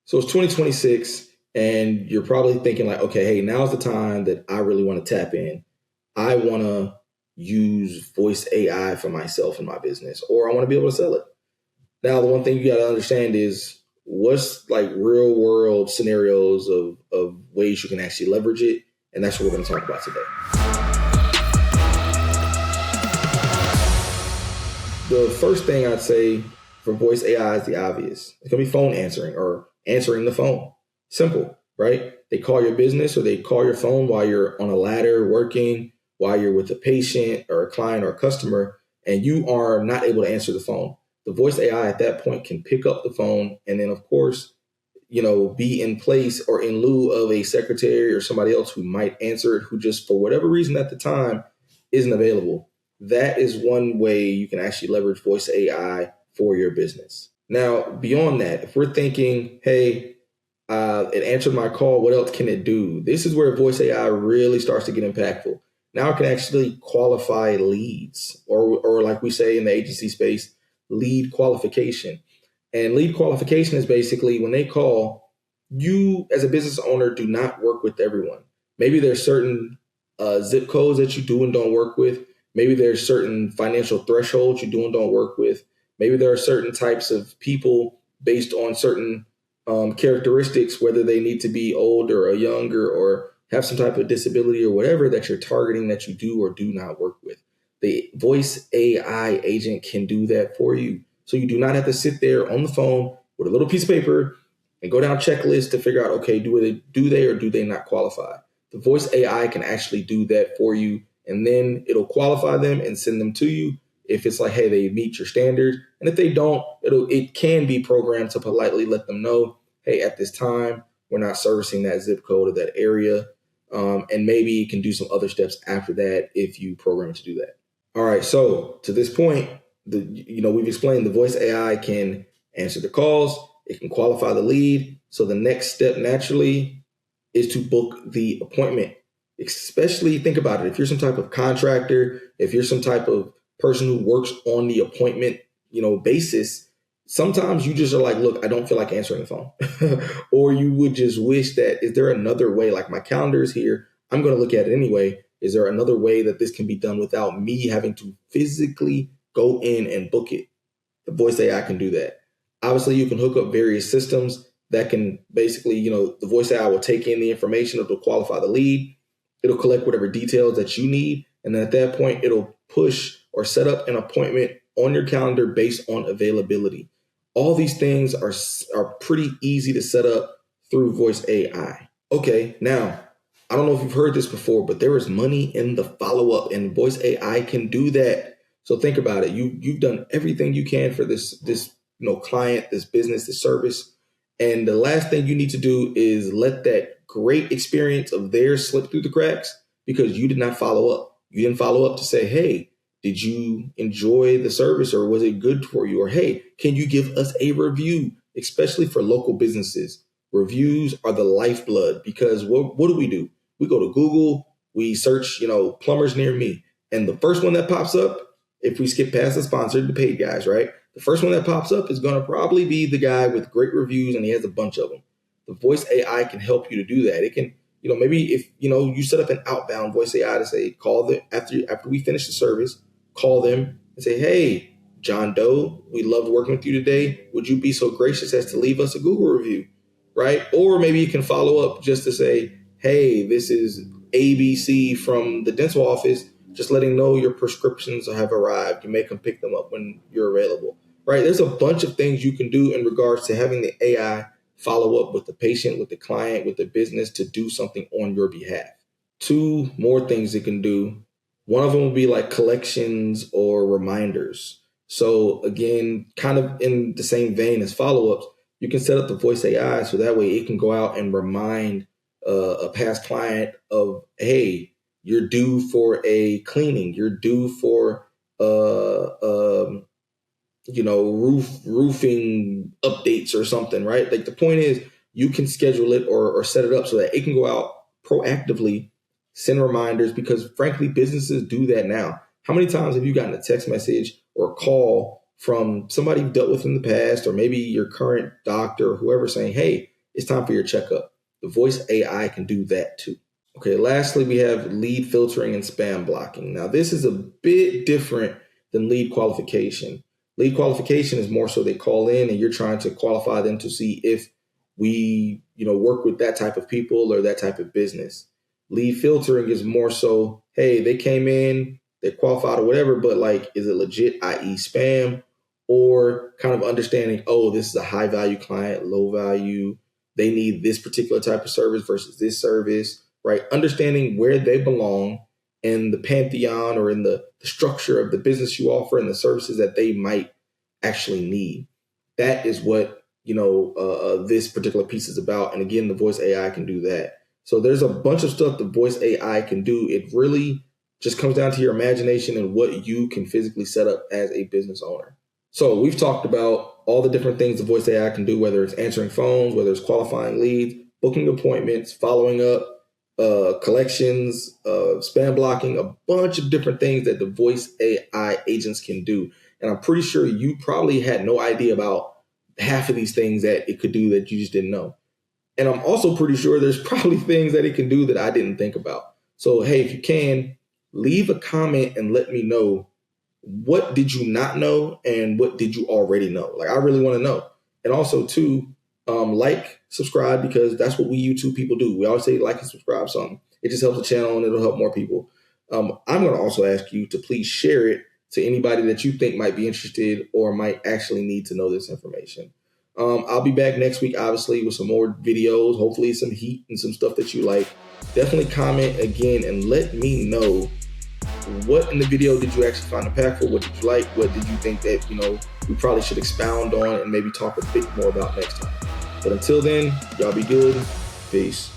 So it's 2026 and you're probably thinking like, okay, hey, now's the time that I really want to tap in. I want to use voice AI for myself and my business, or I want to be able to sell it. Now, the one thing you got to understand is what's like real world scenarios of ways you can actually leverage it. And that's what we're going to talk about today. The first thing I'd say for voice AI is the obvious. It's going to be phone answering or answering the phone. Simple, right? They call your business or they call your phone while you're on a ladder working, while you're with a patient or a client or a customer, and you are not able to answer the phone. The voice AI at that point can pick up the phone and then, of course, be in place or in lieu of a secretary or somebody else who might answer it, who just for whatever reason at the time isn't available. That is one way you can actually leverage voice AI for your business. Now, beyond that, if we're thinking, hey, it answered my call, what else can it do? This is where voice AI really starts to get impactful. Now it can actually qualify leads, or like we say in the agency space, lead qualification. And lead qualification is basically when they call, you as a business owner do not work with everyone. Maybe there's certain zip codes that you do and don't work with. Maybe there's certain financial thresholds you do and don't work with. Maybe there are certain types of people based on certain characteristics, whether they need to be older or younger or have some type of disability or whatever that you're targeting that you do or do not work with. The voice AI agent can do that for you. So you do not have to sit there on the phone with a little piece of paper and go down checklists to figure out, okay, do they or do they not qualify? The voice AI can actually do that for you, and then it'll qualify them and send them to you if it's like, hey, they meet your standards. And if they don't, it can be programmed to politely let them know, hey, at this time, we're not servicing that zip code or that area. And maybe you can do some other steps after that if you program it to do that. All right, so to this point, we've explained the voice AI can answer the calls, it can qualify the lead. So the next step naturally is to book the appointment. Especially think about it. If you're some type of contractor, if you're some type of person who works on the appointment, basis, sometimes you just are like, look, I don't feel like answering the phone. Or you would just wish that, is there another way? Like my calendar is here, I'm going to look at it anyway. Is there another way that this can be done without me having to physically go in and book it? The voice AI can do that. Obviously, you can hook up various systems that can basically, the voice AI will take in the information, it'll qualify the lead, it'll collect whatever details that you need, and then at that point, it'll push or set up an appointment on your calendar based on availability. All these things are pretty easy to set up through voice AI. Okay, now, I don't know if you've heard this before, but there is money in the follow-up, and voice AI can do that. So think about it. You've done everything you can for this client, this business, this service. And the last thing you need to do is let that great experience of theirs slip through the cracks because you did not follow up. You didn't follow up to say, hey, did you enjoy the service or was it good for you? Or, hey, can you give us a review? Especially for local businesses. Reviews are the lifeblood because what do? We go to Google, we search, plumbers near me. And the first one that pops up, if we skip past the sponsored, the paid guys, right? The first one that pops up is going to probably be the guy with great reviews and he has a bunch of them. The voice AI can help you to do that. It can, maybe if, you set up an outbound voice AI to say, call them after we finish the service, call them and say, hey, John Doe, we loved working with you today. Would you be so gracious as to leave us a Google review, right? Or maybe you can follow up just to say, hey, this is ABC from the dental office, just letting know your prescriptions have arrived. You may come pick them up when you're available, right? There's a bunch of things you can do in regards to having the AI follow up with the patient, with the client, with the business to do something on your behalf. Two more things it can do. One of them will be like collections or reminders. So again, kind of in the same vein as follow-ups, you can set up the voice AI so that way it can go out and remind a past client of, hey, you're due for a cleaning, you're due for roofing updates or something, right? Like the point is you can schedule it or set it up so that it can go out proactively, send reminders, because frankly, businesses do that now. How many times have you gotten a text message or a call from somebody you've dealt with in the past, or maybe your current doctor or whoever saying, hey, it's time for your checkup. The voice AI can do that too. Okay, lastly, we have lead filtering and spam blocking. Now, this is a bit different than lead qualification. Lead qualification is more so they call in and you're trying to qualify them to see if we, work with that type of people or that type of business. Lead filtering is more so, hey, they came in, they're qualified or whatever, but like, is it legit, i.e. spam, or kind of understanding, oh, this is a high value client, low value, they need this particular type of service versus this service, right? Understanding where they belong in the pantheon or in the structure of the business you offer and the services that they might actually need. That is what, this particular piece is about. And again, the voice AI can do that. So there's a bunch of stuff the voice AI can do. It really just comes down to your imagination and what you can physically set up as a business owner. So we've talked about all the different things the voice AI can do, whether it's answering phones, whether it's qualifying leads, booking appointments, following up, collections, spam blocking, a bunch of different things that the voice AI agents can do. And I'm pretty sure you probably had no idea about half of these things that it could do that you just didn't know. And I'm also pretty sure there's probably things that it can do that I didn't think about. So, hey, if you can, leave a comment and let me know, what did you not know and what did you already know? Like, I really want to know. And also, too, like, subscribe, because that's what we YouTube people do. We always say like and subscribe something. It just helps the channel and it'll help more people. I'm going to also ask you to please share it to anybody that you think might be interested or might actually need to know this information. I'll be back next week, obviously, with some more videos, hopefully some heat and some stuff that you like. Definitely comment again and let me know, what in the video did you actually find impactful? What did you like? What did you think that, we probably should expound on and maybe talk a bit more about next time? But until then, y'all be good. Peace.